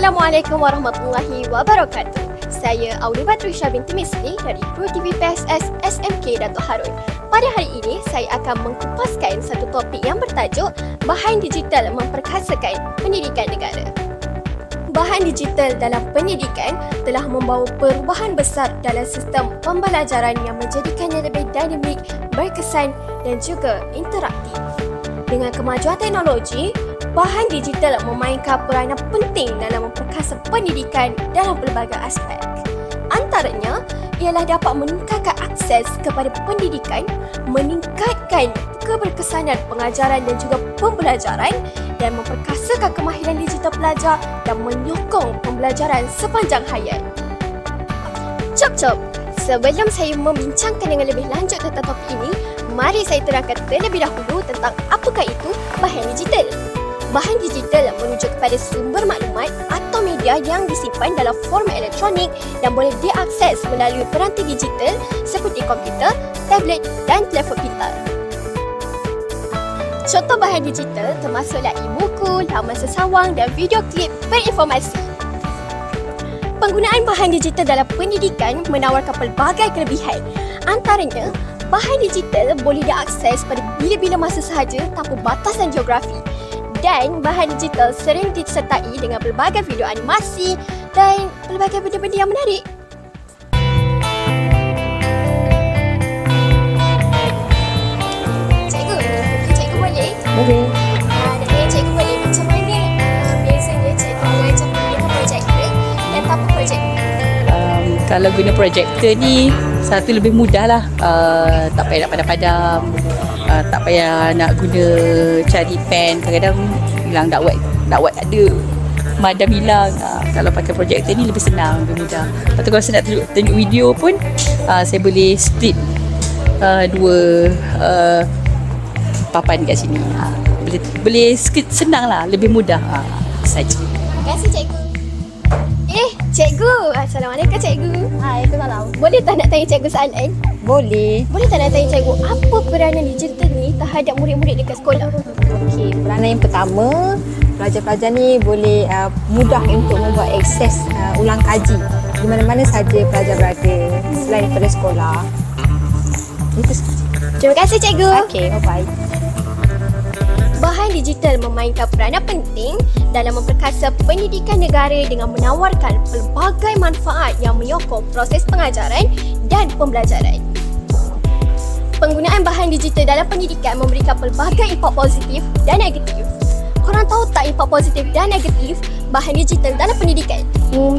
Assalamualaikum warahmatullahi wabarakatuh. Saya Aulia Batrisha binti Misli dari Pro TV PSS SMK Dato' Harun. Pada hari ini, saya akan mengkupaskan satu topik yang bertajuk Bahan Digital Memperkasakan Pendidikan Negara. Bahan digital dalam pendidikan telah membawa perubahan besar dalam sistem pembelajaran yang menjadikannya lebih dinamik, berkesan dan juga interaktif. Dengan kemajuan teknologi, bahan digital memainkan peranan penting dalam memperkasa pendidikan dalam pelbagai aspek. Antaranya ialah dapat meningkatkan akses kepada pendidikan, meningkatkan keberkesanan pengajaran dan juga pembelajaran dan memperkasakan kemahiran digital pelajar dan menyokong pembelajaran sepanjang hayat. Cop, sebelum saya membincangkan dengan lebih lanjut tentang topik ini, mari saya terangkan terlebih dahulu tentang apakah itu bahan digital. Bahan digital merujuk kepada sumber maklumat atau media yang disimpan dalam format elektronik dan boleh diakses melalui peranti digital seperti komputer, tablet dan telefon pintar. Contoh bahan digital termasuklah e-buku, laman sesawang dan video klip berinformasi. Penggunaan bahan digital dalam pendidikan menawarkan pelbagai kelebihan. Antaranya, bahan digital boleh diakses pada bila-bila masa sahaja tanpa batasan geografi. Dan bahan digital sering disertai dengan pelbagai video animasi dan pelbagai benda-benda yang menarik. Cikgu boleh? Boleh. Nak tanya cikgu boleh macam mana biasanya cikgu mengajar guna projektor dan tanpa projektor? Kalau guna projektor ni, satu lebih mudah lah. Tak payah nak padam-padam. Tak payah nak guna cari pen. Kadang-kadang hilang dakwat ada. Madam hilang. Kalau pakai projektor ni lebih senang, lebih mudah. Lepas tu kalau saya nak tunjuk video pun, saya boleh split dua papan kat sini. Boleh senang lah, lebih mudah saja. Terima kasih cikgu. Cikgu. Assalamualaikum cikgu. Waalaikumsalam. Boleh tak nak tanya cikgu soalan? Boleh. Boleh tak nak tanya cikgu apa peranan digital ni terhadap murid-murid dekat sekolah? Okey, peranan yang pertama, pelajar-pelajar ni boleh mudah untuk membuat akses ulang kaji di mana-mana saja pelajar berada selain daripada sekolah. Itu saja. Terima kasih cikgu. Okey, bye-bye. Bahan digital memainkan peranan penting dalam memperkasa pendidikan negara dengan menawarkan pelbagai manfaat yang menyokong proses pengajaran dan pembelajaran. Penggunaan bahan digital dalam pendidikan memberikan pelbagai impak positif dan negatif. Korang tahu tak impak positif dan negatif bahan digital dalam pendidikan?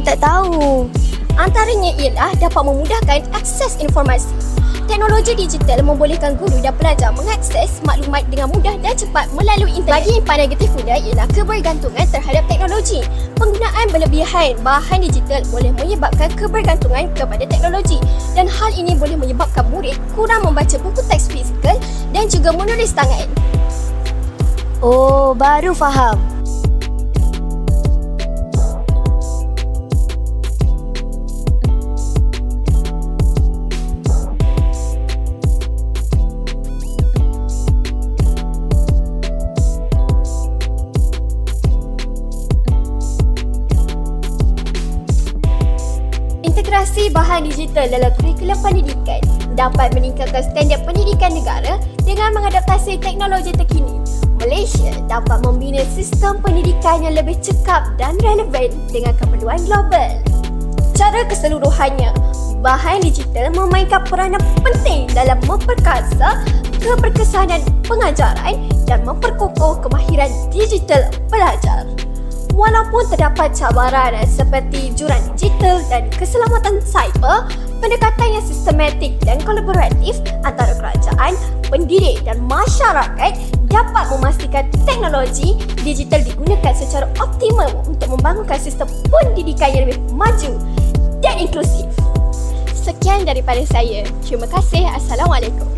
Tak tahu. Antaranya ialah dapat memudahkan akses informasi. Teknologi digital membolehkan guru dan pelajar mengakses maklumat dengan mudah dan cepat melalui internet. Bagi impak negatif pula ialah kebergantungan terhadap teknologi. Penggunaan berlebihan bahan digital boleh menyebabkan kebergantungan kepada teknologi dan hal ini boleh menyebabkan murid kurang membaca buku teks fizikal dan juga menulis tangan. Oh, baru faham. Integrasi bahan digital dalam kurikulum pendidikan dapat meningkatkan standard pendidikan negara dengan mengadaptasi teknologi terkini. Malaysia dapat membina sistem pendidikan yang lebih cekap dan relevan dengan keperluan global. Secara keseluruhannya, bahan digital memainkan peranan penting dalam memperkasa keberkesanan pengajaran dan memperkokoh kemahiran digital pelajar. Walaupun terdapat cabaran seperti juran digital dan keselamatan cyber, pendekatan yang sistematik dan kolaboratif antara kerajaan, pendidik dan masyarakat dapat memastikan teknologi digital digunakan secara optimum untuk membangunkan sistem pendidikan yang lebih maju dan inklusif. Sekian daripada saya. Terima kasih. Assalamualaikum.